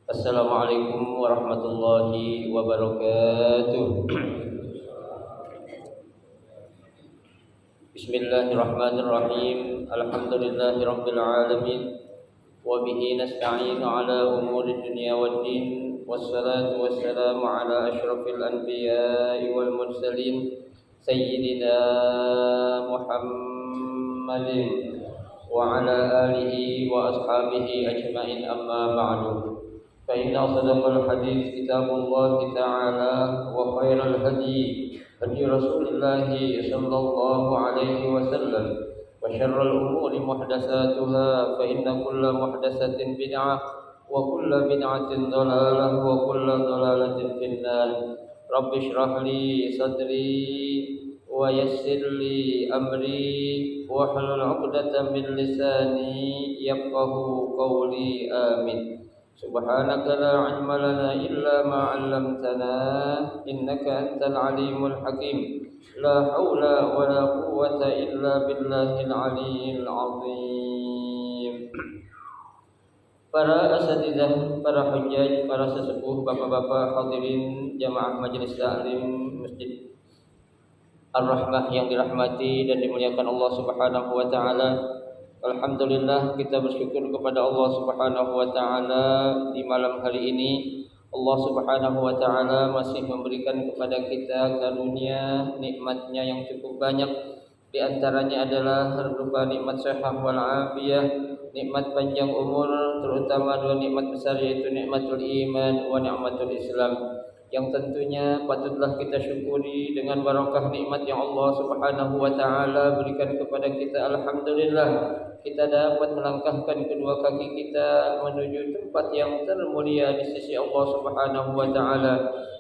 Assalamualaikum warahmatullahi wabarakatuh. Bismillahirrahmanirrahim. Alhamdulillahirabbil alamin. Wa bihi nasta'inu ala umuri dunya waddin. Wassalatu wassalamu ala asyrafil anbiya'i wal mursalin sayyidina Muhammadin wa ala alihi wa ashabihi ajma'in, amma ba'du. فإن أصدق الحديث كتاب الله تعالى وخير الهدي هدي رسول الله صلى الله عليه وسلم وشر الأمور محدثاتها فإن كل محدثة بدعة وكل بدعة ضلالة وكل ضلالة في النار. رب اشرح لي صدري ويسر لي أمري واحلل عقدة من لساني يفقه قولي آمين. Subhanaka la ilma lana illa ma 'allamtana innaka antal alimul hakim. La haula wa la quwwata illa billahil aliyyil azim. Para asatidzah, para hujjaj, para sesepuh, bapak-bapak hadirin jamaah majelis taklim Masjid Ar-Rahmah yang dirahmati dan dimuliakan Allah Subhanahu wa taala. Alhamdulillah, kita bersyukur kepada Allah Subhanahu wa taala di malam hari ini. Allah Subhanahu wa taala masih memberikan kepada kita karunia nikmatnya yang cukup banyak. Di antaranya adalah berupa nikmat sehat wal afiyah, nikmat panjang umur, terutama dua nikmat besar yaitu nikmatul iman wa nikmatul Islam, yang tentunya patutlah kita syukuri dengan barakah nikmat yang Allah Subhanahu wa taala berikan kepada kita. Alhamdulillah, kita dapat melangkahkan kedua kaki kita menuju tempat yang termulia di sisi Allah Subhanahu wa taala,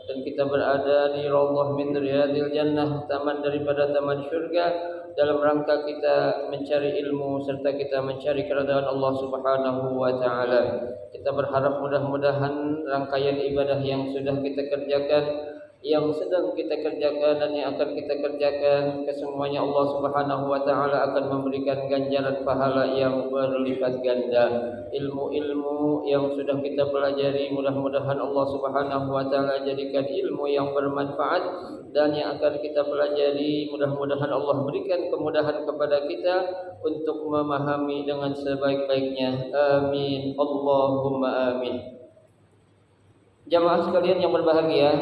dan kita berada di raudhah min riyadil jannah, taman daripada taman syurga, dalam rangka kita mencari ilmu serta kita mencari keridhaan Allah Subhanahu wa taala. Kita berharap mudah-mudahan rangkaian ibadah yang sudah kita kerjakan, yang sedang kita kerjakan dan yang akan kita kerjakan, kesemuanya Allah Subhanahu wa taala akan memberikan ganjaran pahala yang berlipat ganda. Ilmu-ilmu yang sudah kita pelajari mudah-mudahan Allah Subhanahu wa taala jadikan ilmu yang bermanfaat, dan yang akan kita pelajari mudah-mudahan Allah berikan kemudahan kepada kita untuk memahami dengan sebaik-baiknya. Amin, Allahumma amin. Jamaah sekalian yang berbahagia,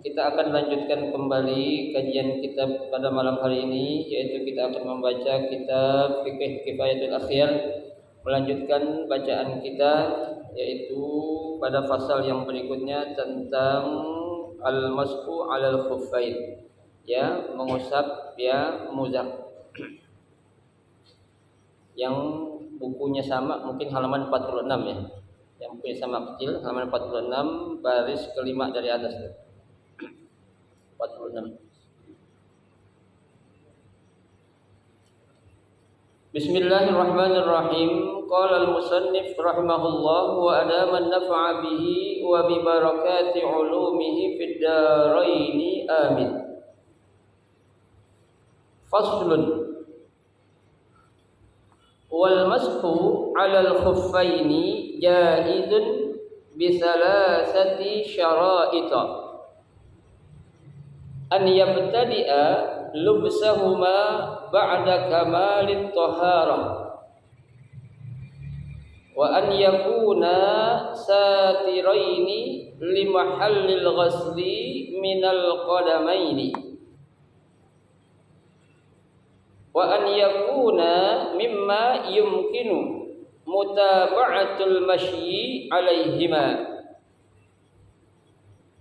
kita akan lanjutkan kembali kajian kita pada malam hari ini, yaitu kita akan membaca kitab Fiqh Kifayatul Akhyar. Melanjutkan bacaan kita yaitu pada pasal yang berikutnya tentang al-mashu 'alal khuffain, ya, mengusap ya muzak. Yang bukunya sama mungkin halaman 46 ya. Yang punya sama kecil halaman 46 baris kelima dari atas. 46. Bismillahirrahmanirrahim. Qala al-musannif rahimahullah wa adama an-naf'a bihi wa bi barakati 'ulumihi fid dharain amin. Faslun. Wal mashu 'ala al-khuffaini jaizun bi thalathati syara'ita. An yabtadi'a lubsahuma ba'da kamalit taharah wa an yakuna satiraini limahallil ghasli minal qadamaini wa an yakuna mimma yumkinu mutaba'atul masyi alaihima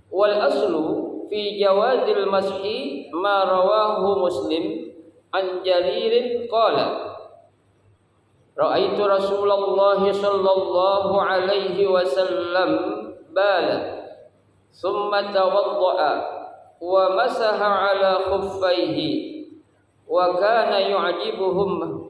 wal aslu fi jawazil mashi ma rawahu Muslim an Jaririn qala ra'aitu Rasulullah sallallahu alaihi wasallam bala thumma tawadda'a wa masaha ala khuffaihi wa kana yu'jibuhum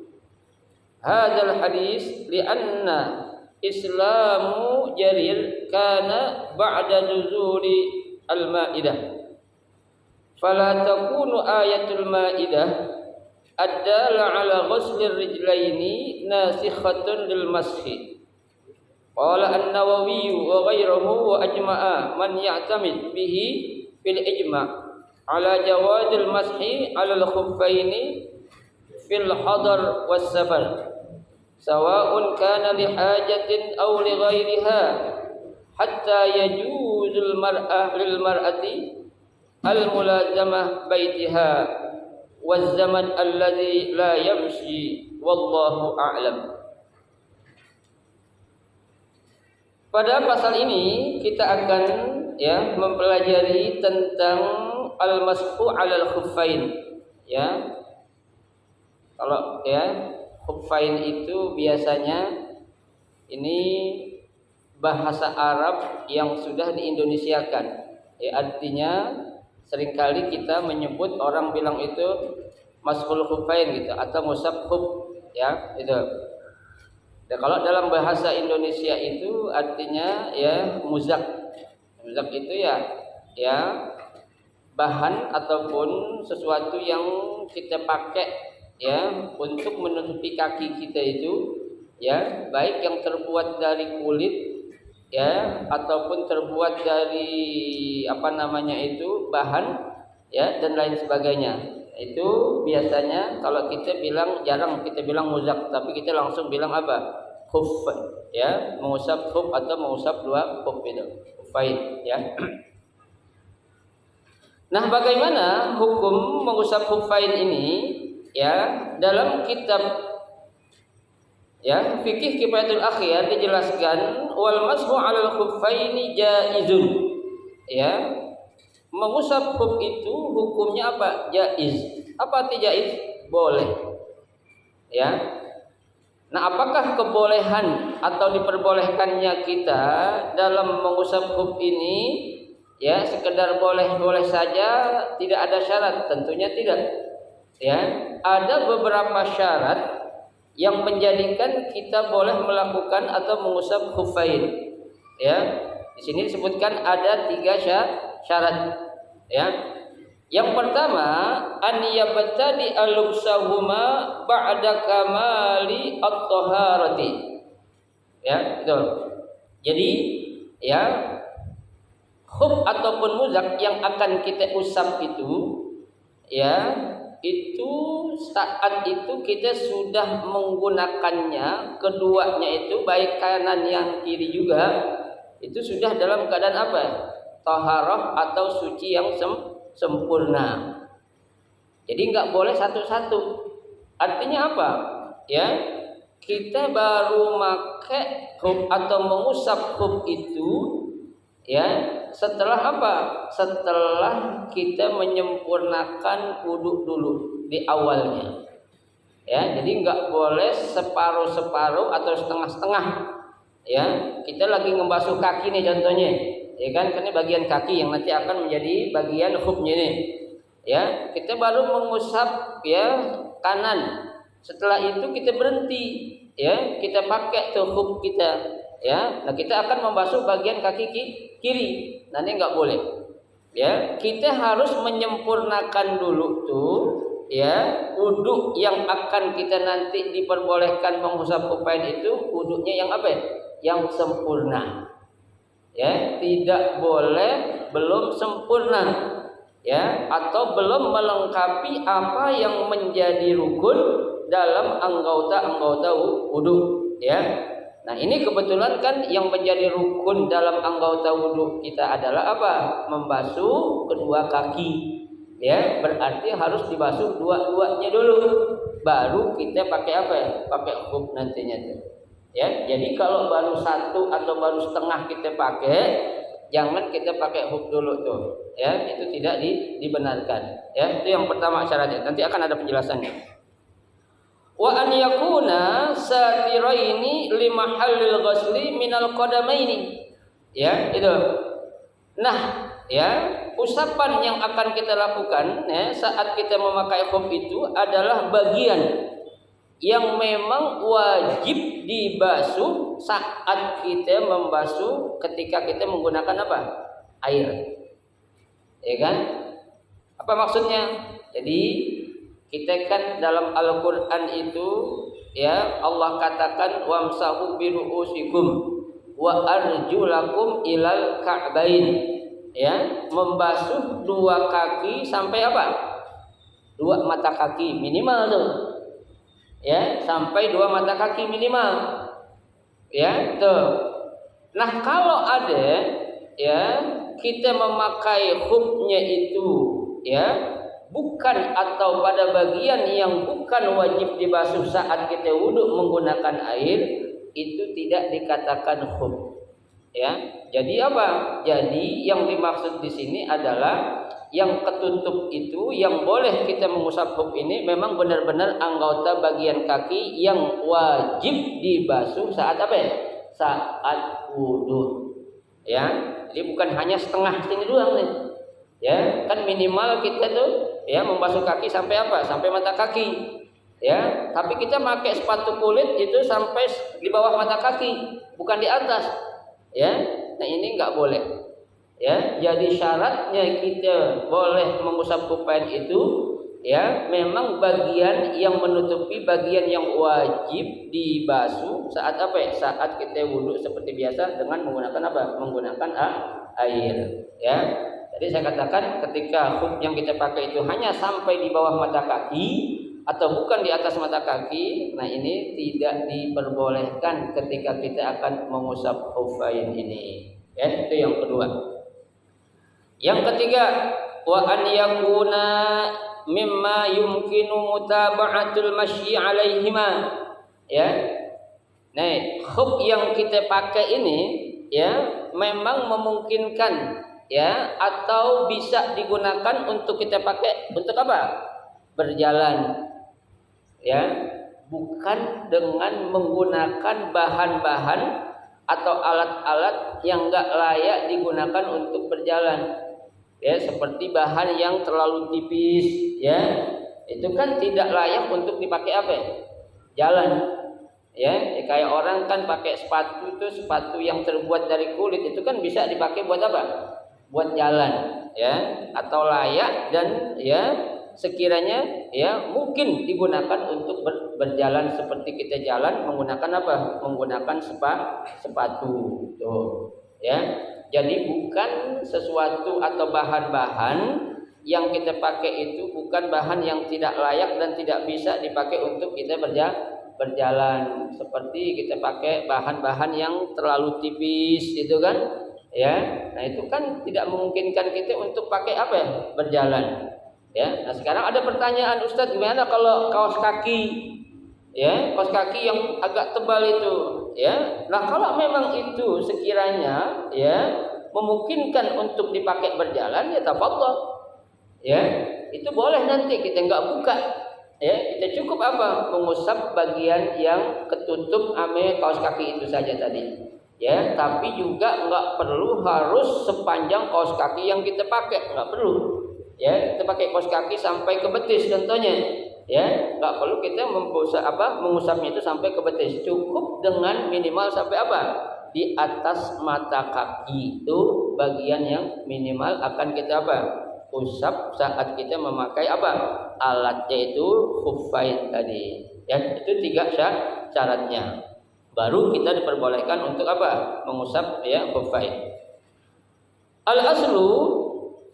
hadzal hadis li'anna islamu Jarir kana ba'da nuzuli al-Maidah fala takunu ayatul Maidah ad-dala ala ghuslir rijlaini nasikhatun lil mashi. Qala an-Nawawi wa ghairuhu wa ajma'a man ya'tamid bihi fil ijma' ala jawazil mashi ala al-khuffaini fil hadar was safar sawa'un kana li hajatin aw li ghairiha hatta yajuzul mar'ah lil mar'ati al-mulazamah baitiha waz zaman alladhi la yamshi wallahu a'lam. Pada pasal ini kita akan mempelajari tentang al-mashu 'alal khuffain Kalau khuffain itu biasanya ini bahasa Arab yang sudah diindonesiakan. Artinya seringkali kita menyebut orang bilang itu mashul khuffain gitu atau musab khuf itu. Dan kalau dalam bahasa Indonesia itu artinya muzak. Muzak itu bahan ataupun sesuatu yang kita pakai untuk menutupi kaki kita itu baik yang terbuat dari kulit ataupun terbuat dari bahan dan lain sebagainya. Itu biasanya kalau kita bilang jarang kita bilang muzak, tapi kita langsung bilang apa? Khuf mengusap khuf atau mengusap dua khuf itu. Khuffain Nah, bagaimana hukum mengusap khuffain ini dalam kitab fikih Kifayatul Akhyar dijelaskan wal mashu 'alal khuffaini jaizun. Mengusap khuf itu hukumnya apa? Jaiz. Apa arti jaiz? Boleh. Nah, apakah kebolehan atau diperbolehkannya kita dalam mengusap khuf ini sekedar boleh-boleh saja, tidak ada syarat? Tentunya tidak. Ada beberapa syarat yang menjadikan kita boleh melakukan atau mengusap khuffain. Di sini disebutkan ada 3 syarat. Yang pertama, an yabtadi alubsahuma ba'da kamali at-taharati. Betul. Jadi, khuf ataupun muzak yang akan kita usap itu itu saat itu kita sudah menggunakannya, keduanya itu baik kanan yang kiri juga itu sudah dalam keadaan apa? Taharah atau suci yang sempurna. Jadi enggak boleh satu-satu. Artinya apa? Kita baru pakai khuf atau mengusap khuf itu setelah apa? Setelah kita menyempurnakan wudu dulu di awalnya. Jadi enggak boleh separuh-separuh atau setengah-setengah. Kita lagi ngebasuh kaki nih contohnya. Karena bagian kaki yang nanti akan menjadi bagian khufnya nih. Kita baru mengusap kanan. Setelah itu kita berhenti, ya, kita pakai tuh khuf kita, ya. Nah, kita akan membasuh bagian kaki kiri. Nah, ini nggak boleh. Ya, kita harus menyempurnakan dulu tuh, ya, wudhu yang akan kita nanti diperbolehkan mengusap khufain itu wudhunya yang apa? Yang sempurna. Ya, tidak boleh belum sempurna, ya, atau belum melengkapi apa yang menjadi rukun dalam anggota wudhu, ya. Nah, ini kebetulan kan yang menjadi rukun dalam anggota wudhu kita adalah apa? Membasuh kedua kaki, ya. Berarti harus dibasuh dua-duanya dulu, baru kita pakai apa ya? Pakai khuf nantinya tuh, ya. Jadi kalau baru satu atau baru setengah kita pakai, jangan kita pakai khuf dulu tuh, ya. Itu tidak dibenarkan, ya. Itu yang pertama syaratnya. Nanti akan ada penjelasannya. Wa an yakuna satiraini limahallil ghusli minal qadamaini. Ya, itu. Nah, ya, usapan yang akan kita lakukan, ya, saat kita memakai khuf itu adalah bagian yang memang wajib dibasuh saat kita membasuh ketika kita menggunakan apa? Air. Ya kan? Apa maksudnya? Jadi kita kan dalam Al-Quran itu, ya, Allah katakan wamsahu biru'usikum wa arjulakum ilal ka'bain, ya, membasuh dua kaki sampai apa? Dua mata kaki minimal tuh, ya, sampai dua mata kaki minimal, ya, tuh. Nah, kalau ada, ya, kita memakai khufnya itu, ya, bukan atau pada bagian yang bukan wajib dibasuh saat kita wudhu menggunakan air, itu tidak dikatakan khuf, ya. Jadi apa? Jadi yang dimaksud di sini adalah yang ketutup itu, yang boleh kita mengusap khuf ini memang benar-benar anggota bagian kaki yang wajib dibasuh saat apa ya? Saat wudhu, ya. Jadi bukan hanya setengah sini doang nih, ya. Kan minimal kita tuh, ya, membasuh kaki sampai apa? Sampai mata kaki, ya. Tapi kita pakai sepatu kulit itu sampai di bawah mata kaki, bukan di atas, ya. Nah, ini nggak boleh, ya. Jadi syaratnya kita boleh mengusap khufain itu, ya, memang bagian yang menutupi bagian yang wajib dibasuh saat apa ya? Saat kita wudhu seperti biasa dengan menggunakan apa? Menggunakan air, ya. Jadi saya katakan ketika khuf yang kita pakai itu hanya sampai di bawah mata kaki atau bukan di atas mata kaki, nah ini tidak diperbolehkan ketika kita akan mengusap khufain ini. Ya, itu yang kedua. Yang ketiga, wa an yakuna mimma yumkinu mutaba'atul masyi 'alaihima. Ya. Nah, khuf yang kita pakai ini, ya, memang memungkinkan, ya, atau bisa digunakan untuk kita pakai untuk apa? Berjalan, ya, bukan dengan menggunakan bahan-bahan atau alat-alat yang enggak layak digunakan untuk berjalan, ya, seperti bahan yang terlalu tipis, ya, itu kan tidak layak untuk dipakai apa ya? Jalan, ya, kayak orang kan pakai sepatu itu, sepatu yang terbuat dari kulit itu kan bisa dipakai buat apa? Buat jalan, ya, atau layak dan, ya, sekiranya, ya, mungkin digunakan untuk berjalan seperti kita jalan menggunakan apa? Menggunakan sepatu, tuh, ya. Jadi bukan sesuatu atau bahan-bahan yang kita pakai itu bukan bahan yang tidak layak dan tidak bisa dipakai untuk kita berjalan. Seperti kita pakai bahan-bahan yang terlalu tipis, itu kan? Ya, nah itu kan tidak memungkinkan kita untuk pakai apa ya? Berjalan. Ya, nah sekarang ada pertanyaan, Ustadz, gimana kalau kaos kaki? Ya, kaos kaki yang agak tebal itu, ya. Nah, kalau memang itu sekiranya, ya, memungkinkan untuk dipakai berjalan, ya tafadhol. Ya, itu boleh nanti kita nggak buka. Ya, kita cukup apa? Mengusap bagian yang ketutup ame kaos kaki itu saja tadi. Ya, tapi juga nggak perlu harus sepanjang kaos kaki yang kita pakai, nggak perlu. Ya, kita pakai kaos kaki sampai ke betis contohnya. Ya, nggak perlu kita mengusapnya itu sampai ke betis. Cukup dengan minimal sampai apa? Di atas mata kaki itu bagian yang minimal akan kita usap saat kita memakai alatnya itu khuffain tadi. Ya, itu 3 syaratnya. Baru kita diperbolehkan untuk mengusap ya khuffain. Al aslu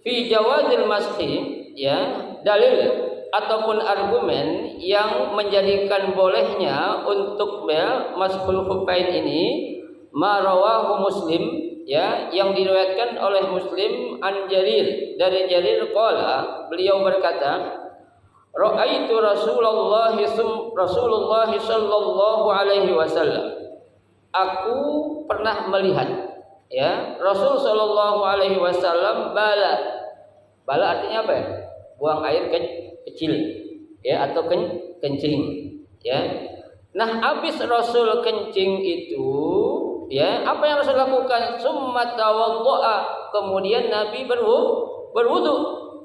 fi jawazil mashi, ya, dalil ataupun argumen yang menjadikan bolehnya untuk mashul khuffain ini ma rawahu Muslim, ya, yang diriwayatkan oleh Muslim an Jarir, dari Jarir qala, beliau berkata, ra'aitu Rasulullah sallallahu alaihi wasallam, aku pernah melihat, ya, Rasul sallallahu alaihi wasallam bala artinya apa ya? Buang air kecil, ya, atau kencing, ya. Nah, habis Rasul kencing itu, ya, apa yang Rasul lakukan? Summa tawaddo'a, kemudian Nabi berwudu,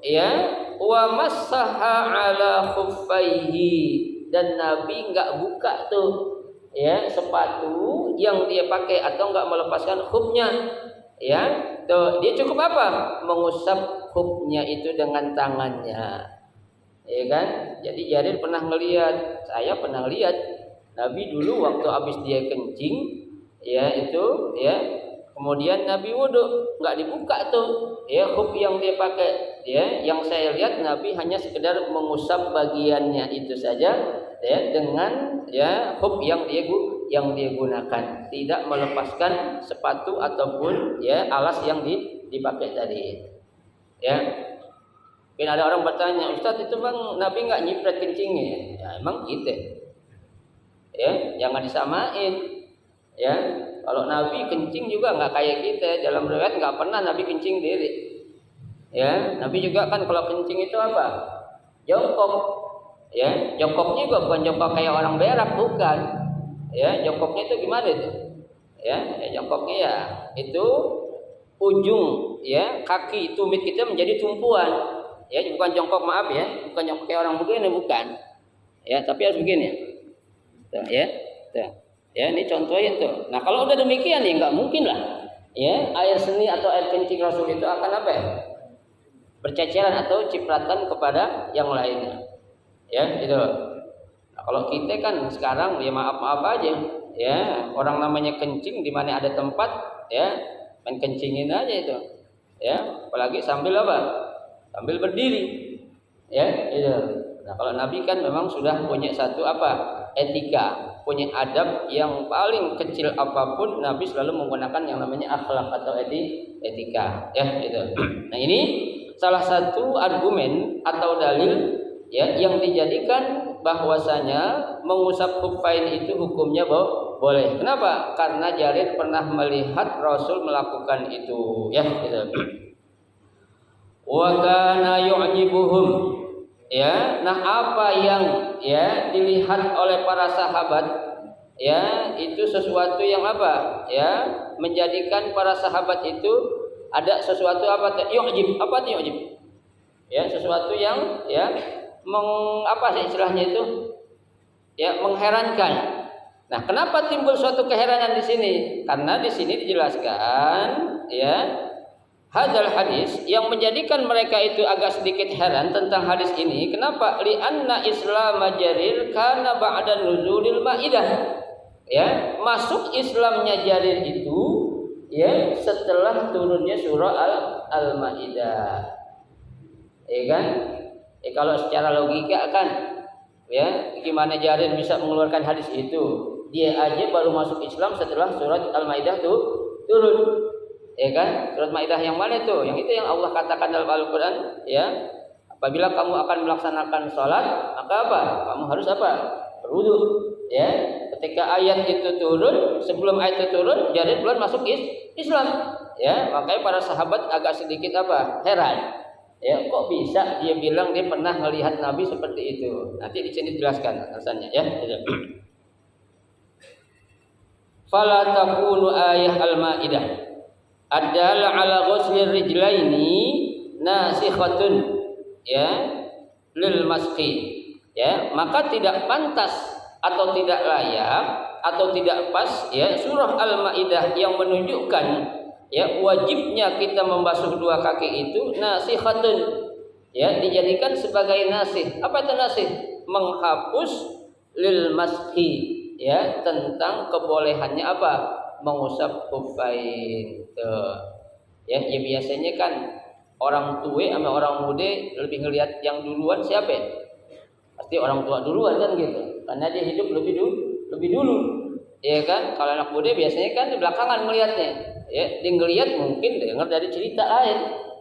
ya, wa massaha ala khuffaihi, dan Nabi enggak buka tuh, ya, sepatu yang dia pakai atau enggak melepaskan khufnya, ya. Tuh, dia cukup mengusap khufnya itu dengan tangannya, ya kan? Jadi Jarir pernah ngelihat, saya pernah lihat Nabi dulu waktu habis dia kencing, ya, itu, ya, kemudian Nabi wudu, nggak dibuka tuh, ya, khuf yang dia pakai, ya. Yang saya lihat Nabi hanya sekedar mengusap bagiannya itu saja, ya, dengan, ya, khuf yang dia gunakan, tidak melepaskan sepatu ataupun, ya, alas yang dipakai tadi, ya. Mungkin ada orang bertanya, Ustaz, itu bang Nabi nggak nyiprat kencingnya? Ya, emang gitu, ya, jangan disamain, ya. Kalau Nabi kencing juga nggak kayak kita, dalam riwayat nggak pernah Nabi kencing diri, ya. Nabi juga kan kalau kencing itu jongkok, ya. Jongkoknya juga bukan jongkok kayak orang berak, bukan, ya. Jongkoknya itu gimana itu, ya, jongkoknya ya itu ujung, ya, kaki tumit kita menjadi tumpuan, ya, bukan jongkok, maaf ya, bukan jongkok kayak orang begini, bukan, ya, tapi harus begini, tuh, ya, tuh, ya, ini contohin tuh. Nah, kalau udah demikian ya nggak mungkin lah, ya, air seni atau air kencing Rasul itu akan berceceran atau cipratan kepada yang lainnya, ya, itu. Nah, kalau kita kan sekarang ya maaf aja, ya, orang namanya kencing di mana ada tempat, ya, main kencingin aja itu, ya, apalagi sambil sambil berdiri, ya, itu. Nah, kalau Nabi kan memang sudah punya satu etika, punya adab yang paling kecil apapun Nabi selalu menggunakan yang namanya akhlak atau etika, ya, itu. Nah, ini salah satu argumen atau dalil, ya, yang dijadikan bahwasanya mengusap khuffain itu hukumnya boleh. Kenapa? Karena Jarir pernah melihat Rasul melakukan itu, ya, gitu. Wa kana yu'jibuhum, ya. Nah, apa yang, ya, dilihat oleh para sahabat, ya, itu sesuatu yang ya, menjadikan para sahabat itu ada sesuatu yu'jib, yu'jib, ya, sesuatu yang, ya, istilahnya itu, ya, mengherankan. Nah, kenapa timbul suatu keheranan di sini? Karena di sini dijelaskan, ya, hadzal hadis yang menjadikan mereka itu agak sedikit heran tentang hadis ini. Kenapa? Li'anna Islam Jarir kana ba'da nuzulil Maidah. Ya, masuk Islamnya Jarir itu, ya, setelah turunnya surah Al-Maidah. Ya kan? Kalau secara logika kan, ya, gimana Jarir bisa mengeluarkan hadis itu? Dia aja baru masuk Islam setelah surat Al-Maidah tuh turun, ya kan? Surat Maidah yang mana tuh? Yang itu yang Allah katakan dalam Al-Quran, ya, apabila kamu akan melaksanakan sholat, maka kamu harus berwudu, ya. Ketika ayat itu turun, sebelum ayat itu turun, Jarir belum masuk Islam, ya. Makanya para sahabat agak sedikit heran. Ya, kok bisa dia bilang dia pernah melihat Nabi seperti itu? Nanti di sini dijelaskan alasannya, ya. Fala takunu ayah Al-Maidah adalla ala ghuslir rijlaini nasikhatun, ya, lil masqi. ya, maka tidak pantas atau tidak layak atau tidak pas ya surah Al-Maidah yang menunjukkan ya wajibnya kita membasuh dua kaki itu nasikhatun, ya, dijadikan sebagai nasih. Apa itu nasih? Menghapus lil maski, ya, tentang kebolehannya apa? Mengusap khuffain. Tuh. Ya, biasanya kan orang tua sama orang muda lebih ngelihat yang duluan siapa ya? Pasti orang tua duluan kan gitu. Karena dia hidup lebih dulu. Ya kan? Kalau anak muda biasanya kan di belakangan melihatnya. Ya, dia ngelihat mungkin dengar dari cerita lain.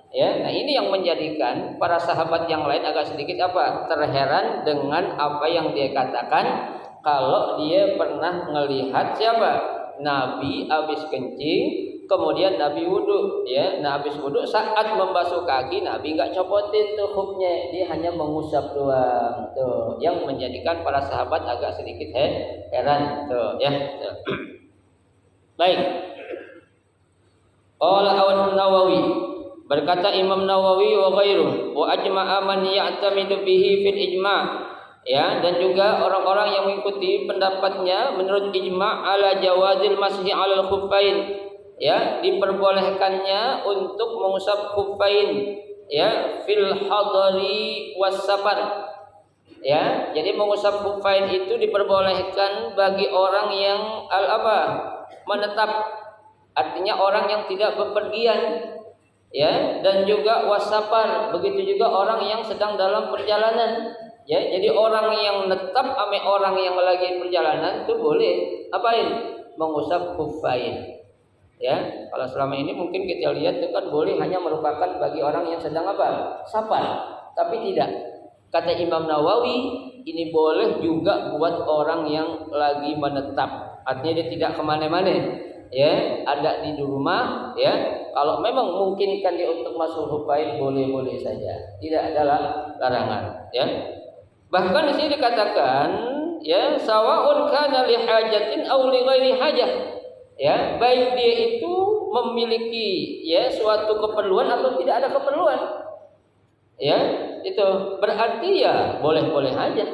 Ya, nah ini yang menjadikan para sahabat yang lain agak sedikit apa? Terheran dengan apa yang dia katakan kalau dia pernah melihat siapa? Nabi habis kencing, kemudian Nabi wudhu, ya. Nah habis wudhu saat membasuh kaki Nabi nggak copotin tuh huknya, dia hanya mengusap doang. Tuh, yang menjadikan para sahabat agak sedikit heran, tuh, ya. Tuh. Baik. Qala An-Nawawi, berkata Imam Nawawi wa ghairuh wa ajma'a man ya'tamidu bihi fil ijma', ya, dan juga orang-orang yang mengikuti pendapatnya menurut ijma' ala jawazil mashi 'alal khuffain, ya, diperbolehkannya untuk mengusap khuffain, ya, fil hadari was safar, ya. Jadi mengusap khuffain itu diperbolehkan bagi orang yang menetap, artinya orang yang tidak bepergian, ya, dan juga wasafar, begitu juga orang yang sedang dalam perjalanan. Ya, jadi orang yang netap ame orang yang lagi perjalanan itu boleh apain? Mengusap khuffain. Ya, kalau selama ini mungkin kita lihat itu kan boleh hanya merupakan bagi orang yang sedang safar. Tapi tidak. Kata Imam Nawawi, ini boleh juga buat orang yang lagi menetap. Artinya dia tidak kemana-mana. Ya, ada di rumah, ya. Kalau memang memungkinkan dia untuk masuk khuffain, boleh-boleh saja. Tidak ada larangan, ya. Bahkan di sini dikatakan, ya, sawaun kana li hajatin aw li ghairi hajah. Ya, baik dia itu memiliki ya suatu keperluan atau tidak ada keperluan. Ya, itu berarti ya boleh-boleh aja.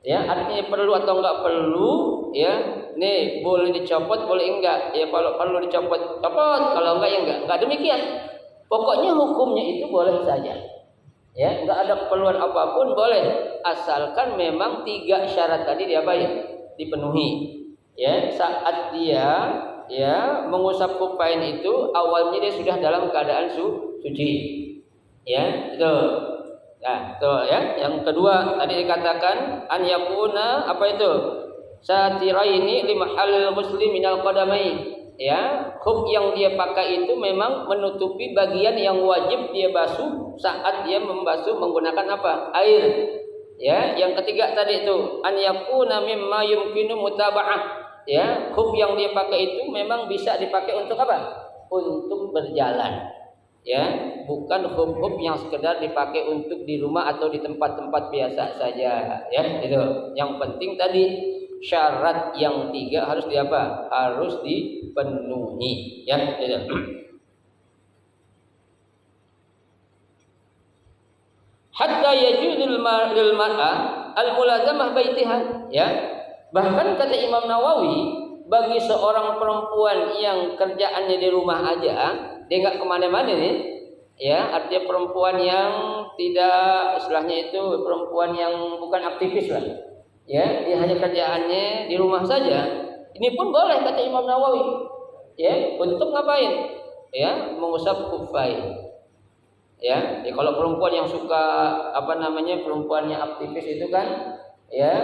Ya, artinya perlu atau enggak perlu, ya. Nih, boleh dicopot, boleh enggak. Ya, kalau perlu dicopot, copot, kalau enggak ya enggak. Enggak demikian. Pokoknya hukumnya itu boleh saja. Ya, enggak ada keperluan apapun boleh, asalkan memang 3 syarat tadi dipenuhi. Ya, saat dia ya mengusap khuffain itu awalnya dia sudah dalam keadaan suci. Ya, itu. Nah, itu ya. Yang kedua tadi dikatakan an yakuna satiraini limahallil muslim minal qadamain. Ya, khuf yang dia pakai itu memang menutupi bagian yang wajib dia basuh saat dia membasuh menggunakan air. Ya, yang ketiga tadi itu an yakuna mimma yumkinu mutaba'ah. Ya, khuf yang dia pakai itu memang bisa dipakai untuk Untuk berjalan. Ya, bukan khuf yang sekedar dipakai untuk di rumah atau di tempat-tempat biasa saja. Ya, itu. Yang penting tadi syarat yang 3 harus harus dipenuhi, ya. Hatta yajuzul lil mar'ah al-mulazamah baitiha, ya. Bahkan kata Imam Nawawi, bagi seorang perempuan yang kerjaannya di rumah aja, dia enggak kemana-mana nih, ya, artinya perempuan yang tidak, istilahnya itu perempuan yang bukan aktivis lah. Ya, dia hanya kerjaannya di rumah saja. Ini pun boleh kata Imam Nawawi. Ya, untuk ngapain? Ya, mengusap khuffain. Ya, kalau perempuan yang suka perempuannya aktivis itu kan, ya,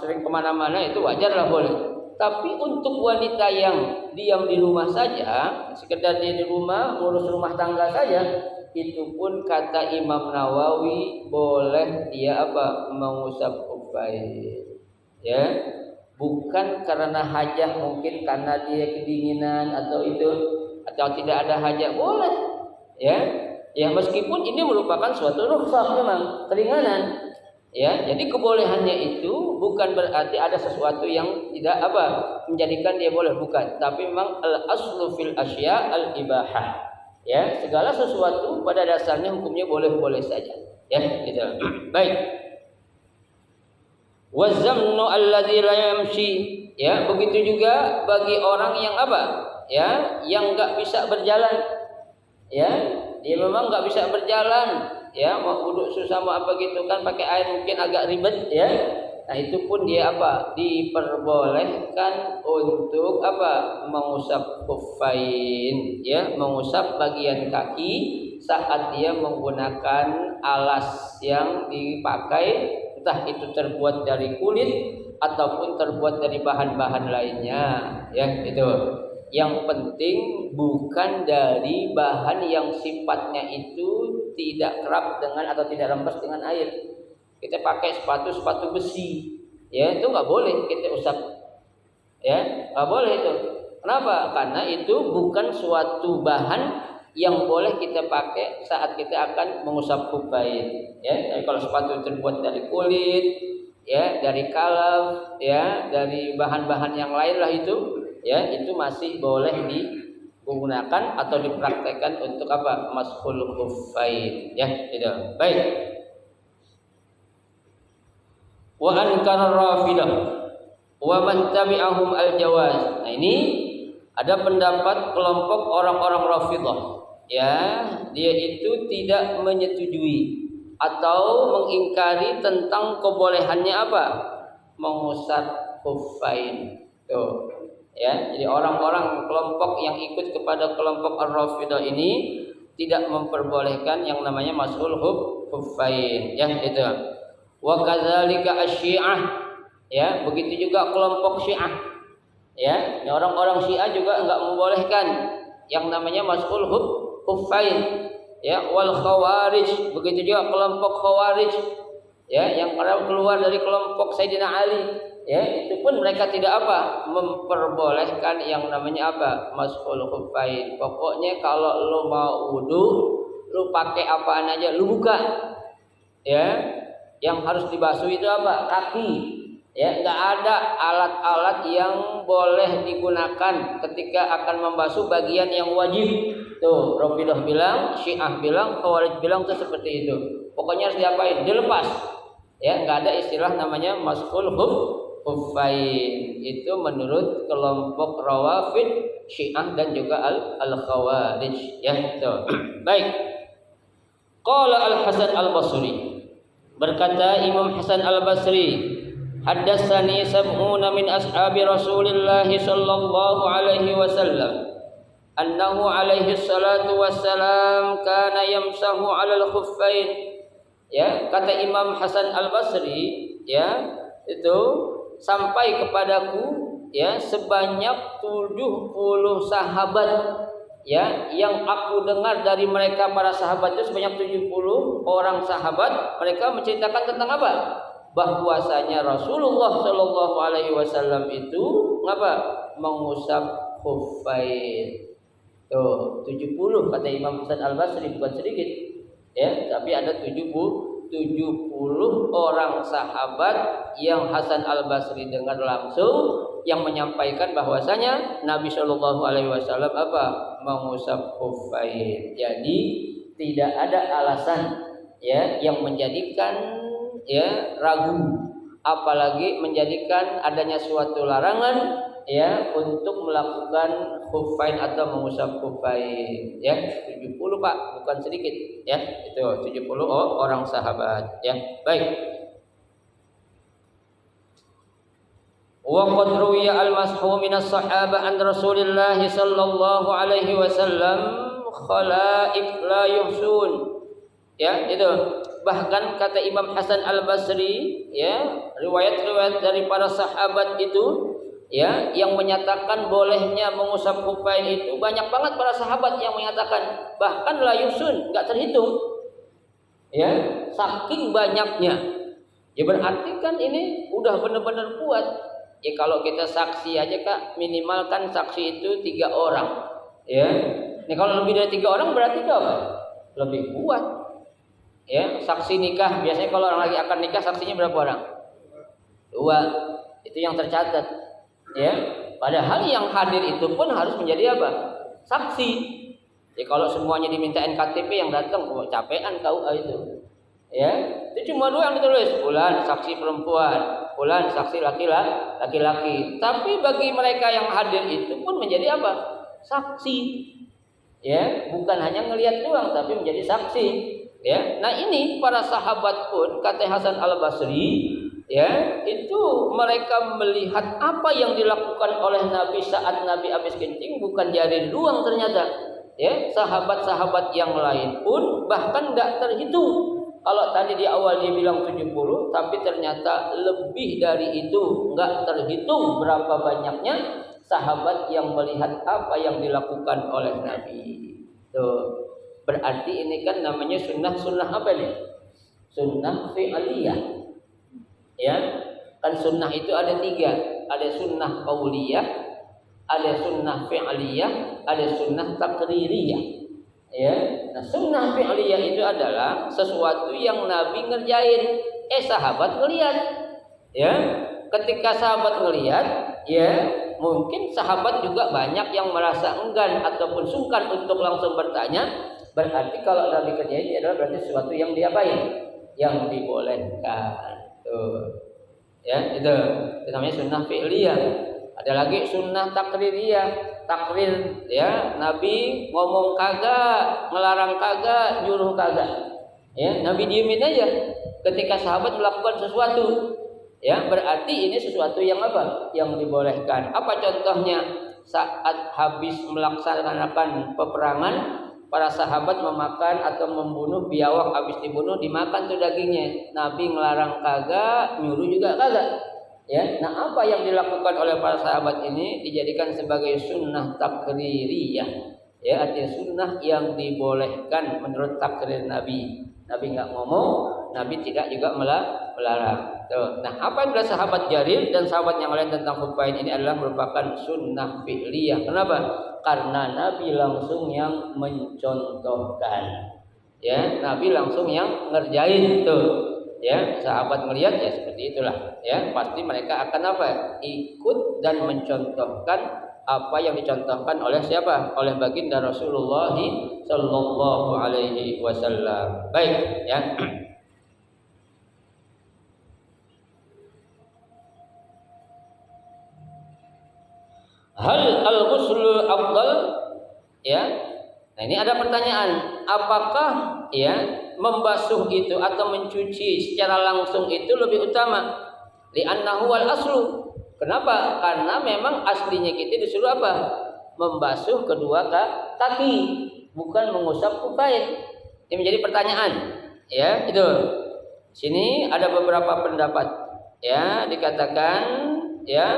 sering kemana-mana itu wajar lah boleh. Tapi untuk wanita yang diam di rumah saja, sekedar dia di rumah ngurus rumah tangga saja, itu pun kata Imam Nawawi boleh dia mengusap khuffain. Ya, bukan karena hajat, mungkin karena dia kedinginan atau tidak ada hajat, boleh. Ya, ya meskipun ini merupakan suatu rukhsah memang keringanan. Ya, jadi kebolehannya itu bukan berarti ada sesuatu yang tidak menjadikan dia boleh, bukan. Tapi memang al-aslu fil asya al-ibahah. Ya, segala sesuatu pada dasarnya hukumnya boleh-boleh saja. Ya, gitu. Baik. Wazamnu alladzi la yamshi, ya, begitu juga bagi orang yang apa? Ya, yang enggak bisa berjalan. Ya, dia memang enggak bisa berjalan, ya, mau wuduk susah mau apa gitu kan pakai air mungkin agak ribet, ya. Nah, itu pun dia apa? Diperbolehkan untuk apa? Mengusap khuffain, ya, mengusap bagian kaki saat dia menggunakan alas yang dipakai, entah itu terbuat dari kulit ataupun terbuat dari bahan-bahan lainnya, ya, itu. Yang penting bukan dari bahan yang sifatnya itu tidak kerap dengan atau tidak rembes dengan air. Kita pakai sepatu besi, ya, itu nggak boleh kita usap, ya, nggak boleh itu. Kenapa? Karena itu bukan suatu bahan yang boleh kita pakai saat kita akan mengusap khuffain, ya. Tapi kalau sepatu terbuat dari kulit, ya, dari kalaf, ya, dari bahan-bahan yang lain lah itu, ya, itu masih boleh digunakan atau dipraktekkan untuk apa? Mashul khuffain, ya, itu. Baik. Wa ankara Rafidah wa man tabi'ahum al-jawaz. Nah, ini ada pendapat kelompok orang-orang Rafidah, ya, dia itu tidak menyetujui atau mengingkari tentang kebolehannya apa? Mengusap khuffain. Tuh, ya. Jadi orang-orang kelompok yang ikut kepada kelompok Ar-Rafidah ini tidak memperbolehkan yang namanya mashul khuffain, ya, itu. Wa kadzalika asy-Syiah, ya, begitu juga kelompok Syiah, ya. Orang-orang Syiah juga enggak membolehkan yang namanya mashul khuffain, ya. Wal Khawarij, begitu juga kelompok Khawarij, ya, yang keluar dari kelompok Sayyidina Ali, ya, itu pun mereka tidak apa? Memperbolehkan yang namanya apa? Mashul khuffain. Pokoknya kalau lu mau wudu, lu pakai apaan aja, lu buka, ya. Yang harus dibasuh itu apa? Kaki, ya. Nggak ada alat-alat yang boleh digunakan ketika akan membasuh bagian yang wajib. Tuh, Rafidah bilang, Syiah bilang, Khawarij bilang tuh seperti itu. Pokoknya harus diapain? Dilepas, ya. Nggak ada istilah namanya mashul khuffain. Itu menurut kelompok Rawafid, Syiah dan juga al-Khawarij, ya. Tuh. Baik. Qala Al-Hasan Al-Basri, berkata Imam Hasan Al-Basri, haddatsani sab'una min ashabi Rasulillah sallallahu alaihi wasallam annahu alaihi salatu wassalam kana yamsahu 'alal khuffain. Ya, kata Imam Hasan Al-Basri, ya, itu sampai kepadaku, ya, sebanyak 70 sahabat, ya, yang aku dengar dari mereka para sahabat itu sebanyak 70 orang sahabat, mereka menceritakan tentang apa? Bahwasanya Rasulullah Shallallahu alaihi wasallam itu ngapa? Mengusap khuffain. Tuh, 70 kata Imam Hasan Al-Basri, bukan sedikit, ya, tapi ada 70 orang sahabat yang Hasan Al-Basri dengar langsung yang menyampaikan bahwasanya Nabi Shallallahu alaihi wasallam apa? Mengusap khuffain. Jadi tidak ada alasan, ya, yang menjadikan, ya, ragu, apalagi menjadikan adanya suatu larangan, ya, untuk melakukan khuffain atau mengusap khuffain, ya. 70 Pak, bukan sedikit, ya. Itu 70 orang sahabat, ya. Baik. Wa qad ruwiya al-mashu min as-sahaba an Rasulillah sallallahu alaihi wasallam khala'iq la yuhsun. Ya, itu. Bahkan kata Imam Hasan Al-Basri, ya, riwayat-riwayat dari para sahabat itu, ya, yang menyatakan bolehnya mengusap khuffain itu banyak banget para sahabat yang menyatakan, bahkan la yuhsun, enggak terhitung. Ya, saking banyaknya. Ya berarti kan ini udah benar-benar kuat. Ya kalau kita saksi aja Kak, minimal kan saksi itu 3 orang, ya. Ini kalau lebih dari 3 orang berarti apa? Lebih kuat, ya. Saksi nikah biasanya kalau orang lagi akan nikah saksinya berapa orang? 2. Itu yang tercatat, ya. Padahal yang hadir itu pun harus menjadi apa? Saksi. Ya kalau semuanya dimintain KTP yang datang, capean KUA itu, ya. Itu cuma 2 yang ditulis, fulan saksi perempuan, fulan saksi laki-laki. Tapi bagi mereka yang hadir itu pun menjadi apa? Saksi. Ya, bukan hanya ngelihat doang tapi menjadi saksi. Ya. Nah, ini para sahabat pun kata Hasan Al-Basri, ya, itu mereka melihat apa yang dilakukan oleh Nabi saat Nabi habis kencing bukan jari doang ternyata. Ya, sahabat-sahabat yang lain pun bahkan enggak terhitung. Kalau tadi di awal dia bilang 70, tapi ternyata lebih dari itu, enggak terhitung berapa banyaknya sahabat yang melihat apa yang dilakukan oleh Nabi. Tuh. Berarti ini kan namanya sunnah apa nih? Sunnah fi'liyah. Ya, kan sunnah itu ada 3. Ada sunnah qauliyah, ada sunnah fi'liyah, ada sunnah taqririyah. Ya, nah sunnah fi'liyah itu adalah sesuatu yang Nabi ngerjain, sahabat ngelihat. Ya, ketika sahabat ngelihat, ya mungkin sahabat juga banyak yang merasa enggan ataupun sungkan untuk langsung bertanya. Berarti kalau Nabi kerjain itu adalah berarti sesuatu yang diapain? Yang dibolehkan. Tuh. Ya, itu namanya sunnah fi'liyah. Ada lagi sunnah takririyah. Takrir, ya, Nabi ngomong kagak, ngelarang kagak, nyuruh kagak. Ya, Nabi diemin aja ketika sahabat melakukan sesuatu. Ya, berarti ini sesuatu yang apa? Yang dibolehkan. Apa contohnya? Saat habis melaksanakan peperangan, para sahabat memakan atau membunuh biawak, habis dibunuh dimakan tuh dagingnya. Nabi ngelarang kagak, nyuruh juga kagak. Ya, nah apa yang dilakukan oleh para sahabat ini dijadikan sebagai sunnah takririyah. Ya, artinya sunnah yang dibolehkan menurut takrir Nabi. Nabi nggak ngomong, Nabi tidak juga melarang. Tuh. Nah, apa yang adalah sahabat Jarir dan sahabat yang lain tentang khutbain ini adalah merupakan sunnah fi'liyah. Kenapa? Karena Nabi langsung yang mencontohkan. Ya, Nabi langsung yang ngerjain tuh. Ya, sahabat melihat ya seperti itulah. Ya, pasti mereka akan apa? Ikut dan mencontohkan apa yang dicontohkan oleh siapa? Oleh baginda Rasulullah sallallahu alaihi wasallam. Baik, ya. Hal al-ghuslu afdal? Ya. Nah, ini ada pertanyaan, apakah ya membasuh itu atau mencuci secara langsung itu lebih utama? Li'annahu wal aslu. Kenapa? Karena memang aslinya kita disuruh apa? Membasuh kedua kaki, bukan mengusap kufain. Ini menjadi pertanyaan. Ya, itu. Sini ada beberapa pendapat. Ya, dikatakan ya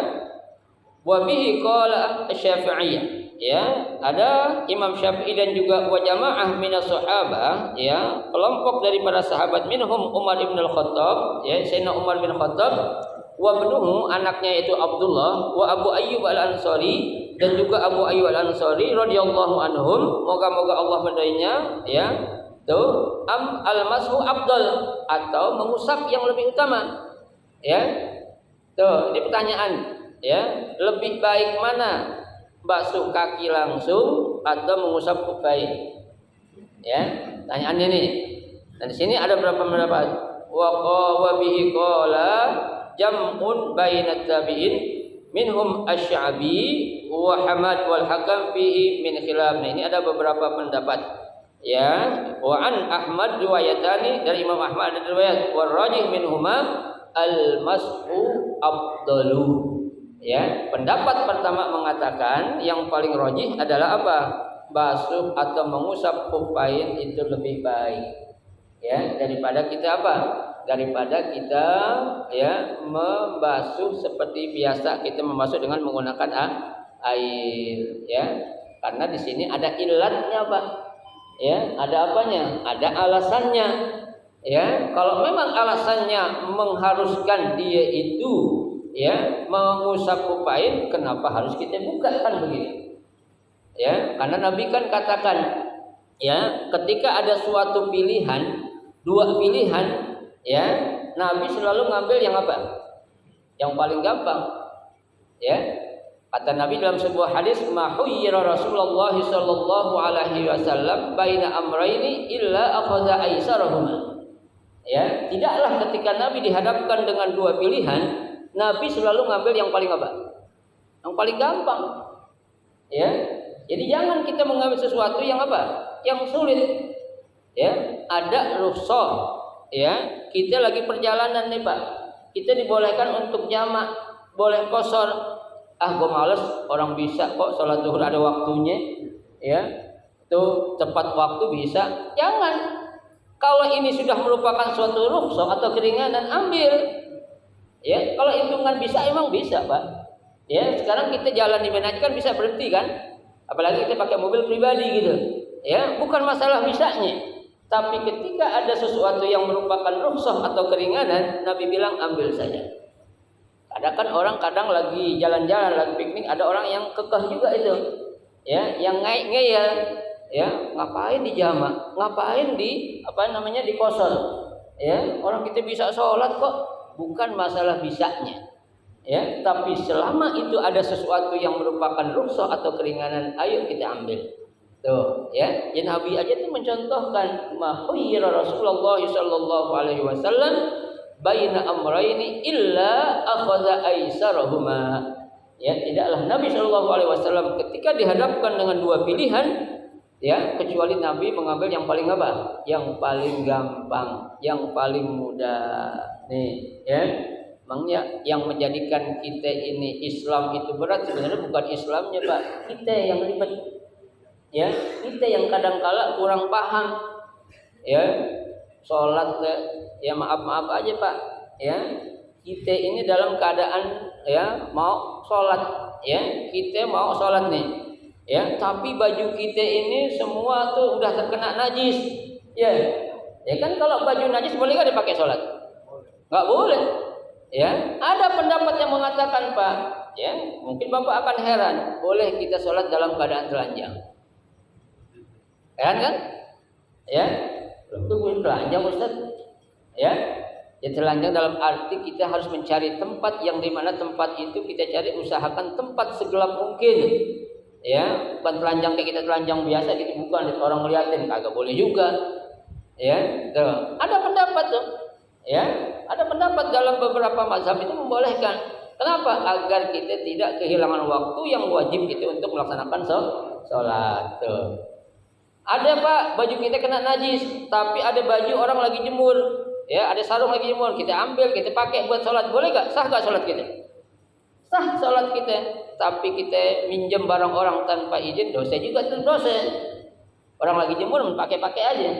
wa bihi qala Syafi'iyah. Ya, ada Imam Syafi'i dan juga wa jamaah minas sahabah, ya, kelompok dari para sahabat minhum Umar bin Al-Khattab, ya, Sayyidina Umar bin Khattab, wa ibnuhu, anaknya itu Abdullah, wa Abu Ayyub Al-Ansari dan juga Abu Ayyub Al-Ansari radhiyallahu anhum, moga-moga Allah meridainya, ya. Tuh, al-mashu afdal, atau mengusap yang lebih utama. Ya. Tuh, ini pertanyaan, ya, lebih baik mana? Basuh kaki langsung atau mengusap kufain? Ya, pertanyaannya nih. Dan di sini ada berapa pendapat? Wa bihi qala jam'un bainat tabi'in minhum Asy-Sya'bi wa Hamad wal Hakam fihi min khilaf. Nah, ini ada beberapa pendapat. Ya, wa an Ahmad riwayatani, dari Imam Ahmad ada riwayat wa rajih minhuma al-mas'u afdalu. Ya, pendapat pertama mengatakan yang paling rajih adalah apa? Basuh atau mengusap kufain itu lebih baik. Ya, daripada kita apa? Daripada kita ya membasuh seperti biasa kita membasuh dengan menggunakan air, ya. Karena di sini ada ilatnya, Pak. Ya, ada apanya? Ada alasannya. Ya, kalau memang alasannya mengharuskan dia itu ya mengusap kufain, kenapa harus kita buka, kan begitu? Ya, karena Nabi kan katakan, ya, ketika ada suatu pilihan, dua pilihan, ya, Nabi selalu ngambil yang apa? Yang paling gampang. Ya, kata Nabi dalam sebuah hadis, ma khuyyira Rasulullah sallallahu alaihi wasallam baina amrayni illa akhadha aisarahuma. Ya, tidaklah ketika Nabi dihadapkan dengan dua pilihan, Nabi selalu ngambil yang paling apa? Yang paling gampang. Ya. Jadi jangan kita mengambil sesuatu yang apa? Yang sulit. Ya, ada rukhsah. Ya, kita lagi perjalanan nih, Pak. Kita dibolehkan untuk jamak, boleh qashar. Gue males, orang bisa kok sholat zuhur ada waktunya. Ya. Itu tepat waktu bisa. Jangan. Kalau ini sudah merupakan suatu rukhsah atau keringanan, ambil. Ya, kalau hitungan bisa emang bisa, Pak. Ya, sekarang kita jalan di Medan kan bisa berhenti kan? Apalagi kita pakai mobil pribadi gitu. Ya, bukan masalah bisanya. Tapi ketika ada sesuatu yang merupakan rukhsah atau keringanan, Nabi bilang ambil saja. Ada kan orang kadang lagi jalan-jalan, lagi piknik, ada orang yang kekeh juga itu. Ya, yang ngeyel. Ya, ngapain di jamak? Ngapain di di qashar? Ya, orang kita bisa sholat kok. Bukan masalah bisanya. Ya, tapi selama itu ada sesuatu yang merupakan rukhsah atau keringanan, ayo kita ambil. Tuh, ya. Jadi Nabi aja tuh mencontohkan makhuyira Rasulullah sallallahu alaihi wasallam baina amrayni illa akhadha aisarahuma. Ya, tidaklah Nabi sallallahu alaihi wasallam ketika dihadapkan dengan dua pilihan, ya, kecuali Nabi mengambil yang paling apa? Yang paling gampang, yang paling mudah. Nih, ya. Makanya yang menjadikan kita ini Islam itu berat sebenarnya bukan Islamnya, Pak. Kita yang ribet. Ya, kita yang kadang-kala kurang paham. Ya, sholat ya maaf aja, Pak. Ya, kita ini dalam keadaan ya mau sholat, ya, kita mau sholat nih. Ya, tapi baju kita ini semua tuh udah terkena najis. Ya. Ya kan kalau baju najis boleh enggak dipakai sholat? Enggak boleh. Ya, ada pendapat yang mengatakan, Pak, ya, mungkin Bapak akan heran, boleh kita sholat dalam keadaan telanjang. Heran kan? Ya, belum telanjang, Ustaz. Ya, ya telanjang dalam arti kita harus mencari tempat yang dimana tempat itu kita cari, usahakan tempat segelap mungkin. Ya, bukan telanjang kayak kita telanjang biasa gitu, bukan orang ngeliatin, kagak boleh juga. Ya, tuh. Ada pendapat tuh. Ya, ada pendapat dalam beberapa mazhab itu membolehkan. Kenapa? Agar kita tidak kehilangan waktu yang wajib kita untuk melaksanakan sholat. Tuh. Ada, Pak, baju kita kena najis, tapi ada baju orang lagi jemur. Ya, ada sarung lagi jemur, kita ambil, kita pakai buat sholat, boleh gak? Sah gak sholat kita? Sah sholat kita. Tapi kita minjem barang orang tanpa izin, dosa juga itu dosa. Orang lagi jemur, pakai aja.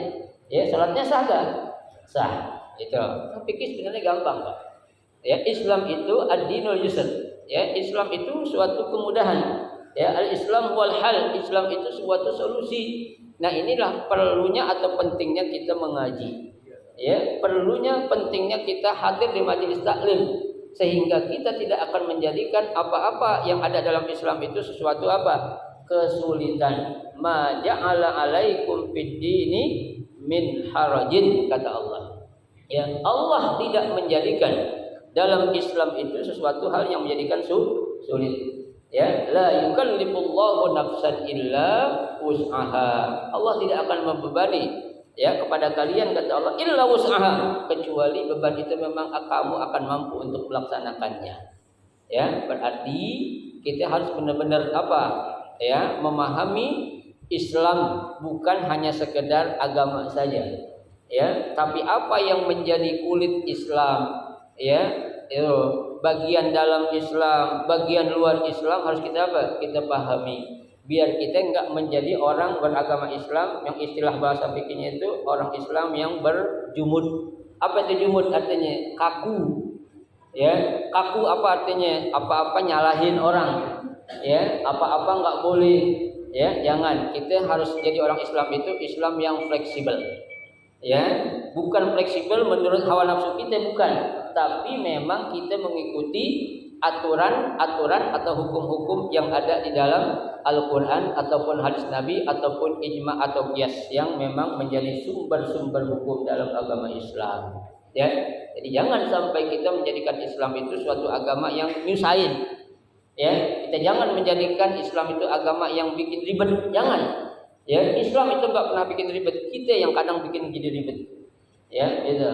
Ya, sholatnya sah gak? Sah. Itu. Fikih sebenarnya gampang, Pak. Ya, Islam itu ad-dinul yusr. Ya, Islam itu suatu kemudahan. Ya, al-Islam wal hal. Islam itu suatu solusi. Nah, inilah perlunya atau pentingnya kita mengaji. Ya, perlunya pentingnya kita hadir di majelis taklim sehingga kita tidak akan menjadikan apa-apa yang ada dalam Islam itu sesuatu apa? Kesulitan. Ma ja'ala 'alaikum fid dini min harajin, kata Allah. Ya, Allah tidak menjadikan dalam Islam itu sesuatu hal yang menjadikan sulit. Ya, la yukallifullahu nafsan illa wus'aha. Allah tidak akan membebani ya kepada kalian, kata Allah, illa wus'aha, kecuali beban itu memang kamu akan mampu untuk melaksanakannya. Ya, berarti kita harus benar-benar apa? Ya, memahami Islam bukan hanya sekedar agama saja. Ya, tapi apa yang menjadi kulit Islam, ya, itu bagian dalam Islam, bagian luar Islam harus kita apa? Kita pahami, biar kita enggak menjadi orang beragama Islam yang istilah bahasa fikihnya itu orang Islam yang berjumud. Apa itu jumud? Artinya kaku. Ya, kaku apa artinya? Apa-apa nyalahin orang. Ya, apa-apa enggak boleh. Ya, jangan. Kita harus jadi orang Islam itu Islam yang fleksibel. Ya, bukan fleksibel menurut hawa nafsu kita, bukan, tapi memang kita mengikuti aturan-aturan atau hukum-hukum yang ada di dalam Al-Quran ataupun hadis Nabi ataupun ijma atau qiyas yang memang menjadi sumber-sumber hukum dalam agama Islam. Ya, jadi jangan sampai kita menjadikan Islam itu suatu agama yang nyusahin. Ya, kita jangan menjadikan Islam itu agama yang bikin ribet, jangan. Ya, Islam itu enggak pernah bikin ribet, kita yang kadang bikin jadi ribet. Ya, gitu.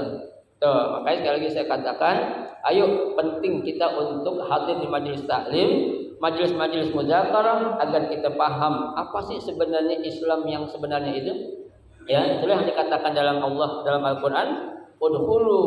Tuh, makanya sekali lagi saya katakan, ayo penting kita untuk hadir di majelis taklim, majelis-majelis muzakarah agar kita paham apa sih sebenarnya Islam yang sebenarnya itu. Ya, itulah yang dikatakan dalam Al-Qur'an, udkhulu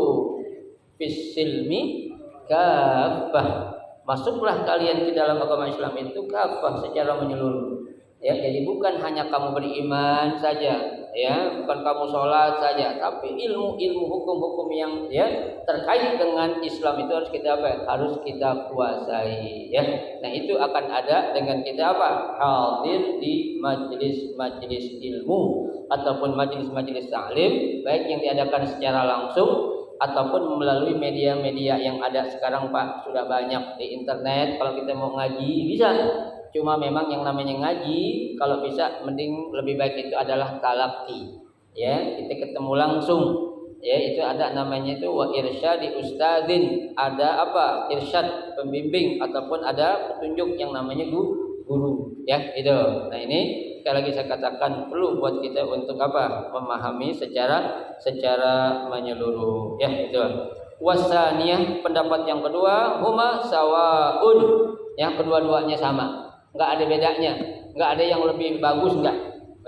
fis silmi kafah. Masuklah kalian ke dalam agama Islam itu kafah, secara menyeluruh. Ya, jadi bukan hanya kamu beriman saja, ya, bukan kamu sholat saja, tapi ilmu-ilmu hukum-hukum yang ya terkait dengan Islam itu harus kita apa? Harus kita kuasai, ya. Nah, itu akan ada dengan kita apa? Hadir di majelis-majelis ilmu ataupun majelis-majelis taklim, baik yang diadakan secara langsung ataupun melalui media-media yang ada sekarang, Pak. Sudah banyak di internet. Kalau kita mau ngaji bisa. Cuma memang yang namanya ngaji, kalau bisa mending lebih baik itu adalah talaqi. Ya, kita ketemu langsung. Ya, itu ada namanya itu wa irsyadi ustadzin. Ada apa? Irsyad pembimbing ataupun ada petunjuk yang namanya guru. Ya, itu. Nah, ini sekali lagi saya katakan perlu buat kita untuk apa? Memahami secara menyeluruh. Ya, itu. Wasaniyah, pendapat yang kedua, huma sawaun. Yang kedua-duanya sama. Nggak ada bedanya, nggak ada yang lebih bagus nggak,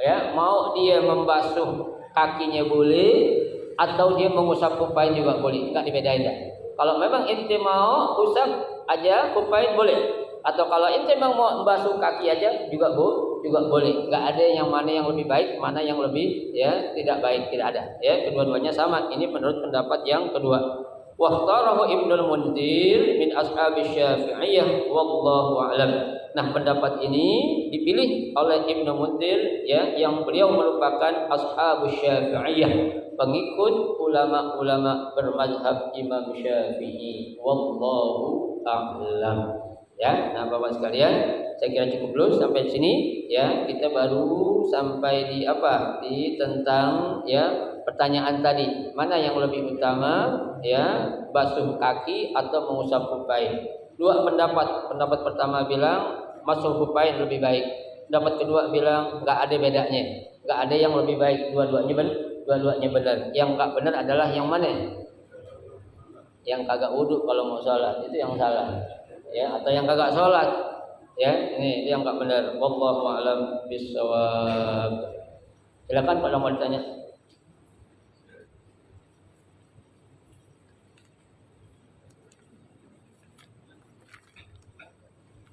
ya. Mau dia membasuh kakinya boleh, atau dia mengusap kupain juga boleh, nggak dibedain dah. Kalau memang ente mau usap aja kupain boleh, atau kalau ente memang mau membasuh kaki aja juga boleh. Nggak ada yang mana yang lebih baik, mana yang lebih ya tidak baik, tidak ada. Ya, kedua-duanya sama. Ini menurut pendapat yang kedua. Wahtarahu Ibnul Munzir min ashabi Syafi'iyah wallahu a'lam. Nah, pendapat ini dipilih oleh Ibnu Munzir, ya, yang beliau merupakan ashabus Syafi'iyah, pengikut ulama-ulama bermazhab Imam Syafi'i. Wallahu a'lam. Ya, nah Bapak sekalian, saya kira cukup dulu sampai sini, ya. Kita baru sampai di apa? Di tentang ya pertanyaan tadi, mana yang lebih utama, ya, basuh kaki atau mengusap kupain. Dua pendapat. Pendapat pertama bilang basuh kupain lebih baik. Pendapat kedua bilang nggak ada bedanya, nggak ada yang lebih baik. Dua-duanya benar. Yang nggak benar adalah yang mana? Yang kagak wudhu kalau mau sholat, itu yang salah. Ya, atau yang kagak sholat, ya, ini yang nggak benar. Wallahu a'lam bishawab. Silakan kalau mau ditanya.